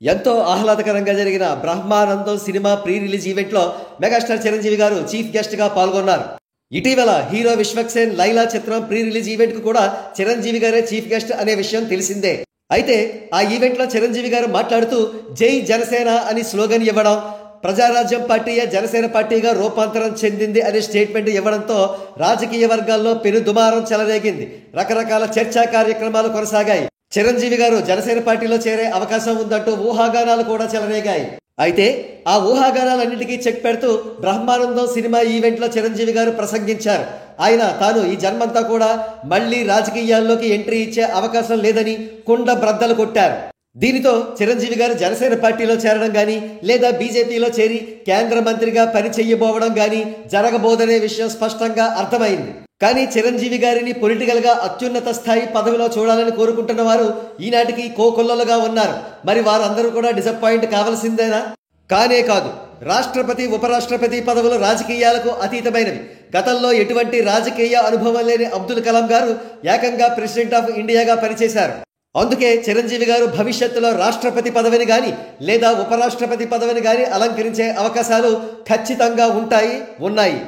ఎంతో ఆహ్లాదకరంగా జరిగిన బ్రహ్మానందం సినిమా ప్రీ రిలీజ్ ఈవెంట్లో మెగాస్టార్ చిరంజీవి గారు చీఫ్ గెస్ట్ గా పాల్గొన్నారు. ఇటీవల హీరో విశ్వక్సేన్ లైలా చిత్రం ప్రీ రిలీజ్ ఈవెంట్ కు కూడా చిరంజీవి గారే చీఫ్ గెస్ట్ అనే విషయం తెలిసిందే. అయితే ఆ ఈవెంట్ లో చిరంజీవి గారు మాట్లాడుతూ జై జనసేన అని స్లోగన్ ఇవ్వడం, ప్రజారాజ్యం పార్టీయే జనసేన పార్టీగా రూపాంతరం చెందింది అనే స్టేట్మెంట్ ఇవ్వడంతో రాజకీయ వర్గాల్లో పెను దుమారం చెలరేగింది. రకరకాల చర్చా కార్యక్రమాలు కొనసాగాయి. చిరంజీవి గారు జనసేన పార్టీలో చేరే అవకాశం ఉందంటూ ఊహాగానాలు కూడా చెలరేగాయి. అయితే ఆ ఊహాగానాలన్నింటికీ చెక్ పెడుతూ బ్రహ్మానందం సినిమా ఈవెంట్లో చిరంజీవి గారు ప్రసంగించారు. ఆయన తాను ఈ జన్మంతా కూడా మళ్లీ రాజకీయాల్లోకి ఎంట్రీ ఇచ్చే అవకాశం లేదని కుండ బ్రద్దలు కొట్టారు. దీనితో చిరంజీవి గారు జనసేన పార్టీలో చేరడం గానీ లేదా బీజేపీలో చేరి కేంద్ర మంత్రిగా పని చెయ్యబోవడం గానీ జరగబోదనే విషయం స్పష్టంగా అర్థమైంది. కానీ చిరంజీవి గారిని పొలిటికల్ గా అత్యున్నత స్థాయి పదవిలో చూడాలని కోరుకుంటున్న వారు ఈనాటికి కోకొల్లలుగా ఉన్నారు. మరి వారందరూ కూడా డిసప్పాయింట్ కావాల్సిందేనా? కానే కాదు. రాష్ట్రపతి, ఉపరాష్ట్రపతి పదవులు రాజకీయాలకు అతీతమైనవి. గతంలో ఎటువంటి రాజకీయ అనుభవం లేని అబ్దుల్ కలాం గారు ఏకంగా ప్రెసిడెంట్ ఆఫ్ ఇండియాగా పనిచేశారు. అందుకే చిరంజీవి గారు భవిష్యత్తులో రాష్ట్రపతి పదవిని గాని లేదా ఉపరాష్ట్రపతి పదవిని గాని అలంకరించే అవకాశాలు ఖచ్చితంగా ఉన్నాయి.